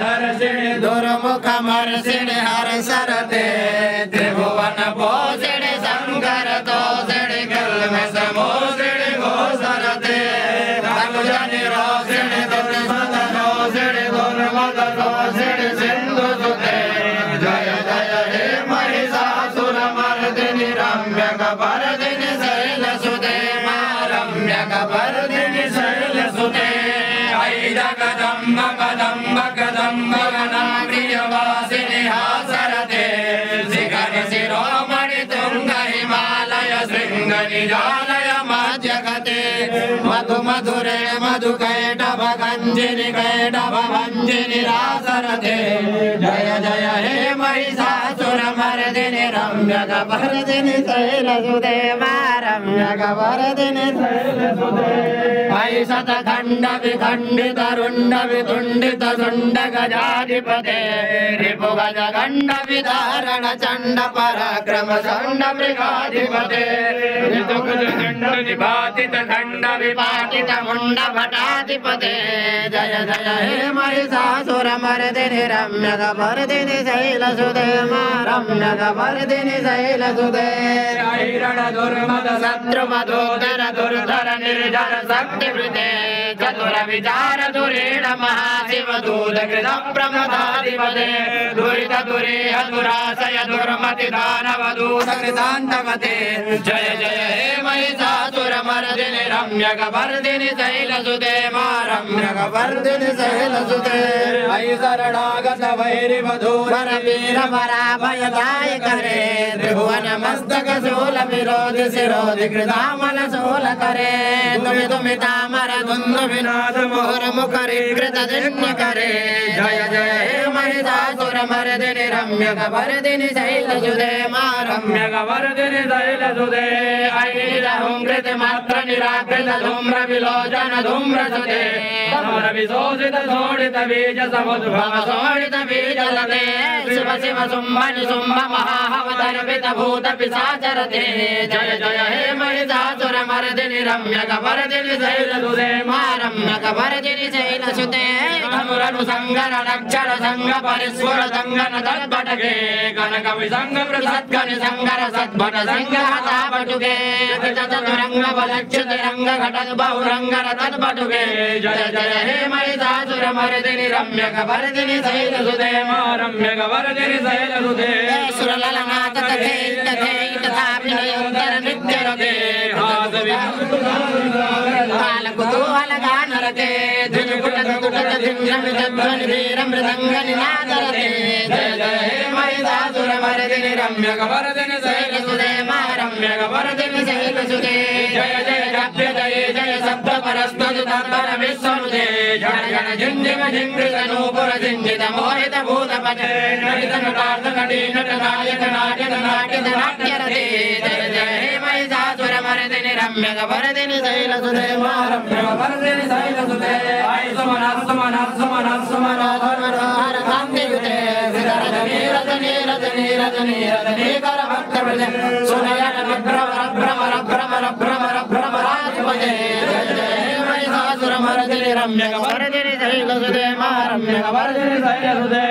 धर्षिणी दुर्मुख मर्षिणी हर सरते त्रिभुवन पोषिणी शंकर तोषिणी कल्म समोषिणी घोषरते धनुजनि रोषिणी दुर्मद रोषिणी दुर्मद रोषिणी सिंधु सुते जय जय हे महिषासुरमर्दिनी रम्यकपर्दिनी शैलसुते मा रम्यकपर्दिनी शैलसुते जगदम्ब कदम्ब कदम्ब गणाप्रियवासिनी हासरते शिखर शिरोमणि तुंग हिमालय शृंग निजालय मध्यगते मधु मधुरे मधु कैटभ गंजिनी कैटभ भंजिनी रासरते जय जय हे महिषासुरमर्दिनी रम्यकपर्दिनी शैलसुते मा रम्यकपर्दिनी शैलसुते शतखंड विखंडित रुंड वितुंडित शुंड गजाधिपते रिपु गज गंड विदारण चंड पराक्रम चंड मृगाधिपते ऋतुकुलखंड निपातित खंड विपाटित मुंड भटाधिपते जय जय हे महिषासुरमर्दिनी रम्यकपर्दिनी शैलसुते मा रम्यकपर्दिनी शैलसुते हिरण दुर्मद शत्रु मधोदर दुर्धर निर्जर शक्तिवृते चतुर विचार दुरीण महाशिव दूत कृत प्रमदाधिपते दुरित दुरेह दुराशय दुर्मति दानव दूत कृतान्तमते जय जय हे महिषासुरमर्दिनी रम्यकपर्दिनी शैलसुते मा रम्यकपर्दिनी शैलसुते अयि शरणागत वैरि वधूवर वीर पराभयदाय करे त्रिभुवन मस्तक शूल विरोधि शिरोधि कृतामल शूल करे तुमि तामर धुंधु विनाद मोहर मुखरि कृत दिन्य करे जय जय हे महिषासुरमर्दिनी रम्यकपर्दिनी शैलसुते मा रम्यकपर्दिनी शैलसुते ऐनिरहुंकृत मात्र निराकृत धूम्र विलोचन धूम्रसुते धूम्र विशोषित शोणित बीज समुद्भव शोणित बीज लते शिव शिव शुंभ निशुंभ महाहवदर्पित भूत पिशाचरते जय जय हे महिषासुरमर्दिनी रम्यकपर्दिनी शैलसुते मा रम्यकपर्दिनी शैलसुते धनुरनु संगर अक्षर संग परिस्फुर संगन तद्भटके कनक विसंग पृथक्कनि संगर सद्भट संग हता बटुके चतुरंग बलक्षित रंग घटक बहुरंग तद्भटुके जय जय हे महिषासुरमर्दिनी रम्यकपर्दिनी शैलसुते मा रम्यकपर्दिनी शैलसुते सुरललना तथे तथे तथापि नयोत्तर नित्यरते कुतूहल गान रते धुनुकुट धुकुट धिन्नमितध्वनि धीर मृदंग निनादरते जय जय हे महिषासुरमर्दिनी रम्यकपर्दिनी शैलसुते मा रम्यकपर्दिनी शैलसुते जय जय जप्य जय जय शब्द परस्तुति तत्पर विश्वनुते जन जन झिंझिम झिंकृत नूपुर झिंझित मोहित भूतपते नटित नटार्थ नटी नट नायक नाट्य नाट्य नाट्यरते जय जय हे महिषासुरमर्दिनी रम्यकपर्दिनी शैलसुते मा रम्यकपर्दिनी शैलसुते आई समनाथ समनाथ समनाथ समनाथ हर कांतियुते रजनी रजनी रजनी रजनी रजनी कर भक्त वृंद सुनयन भ्रमर भ्रमर भ्रमर भ्रमर भ्रमराधिपते जय जय हे महिषासुरमर्दिनी रम्यकपर्दिनी शैलसुते मा रम्यकपर्दिनी शैलसुते।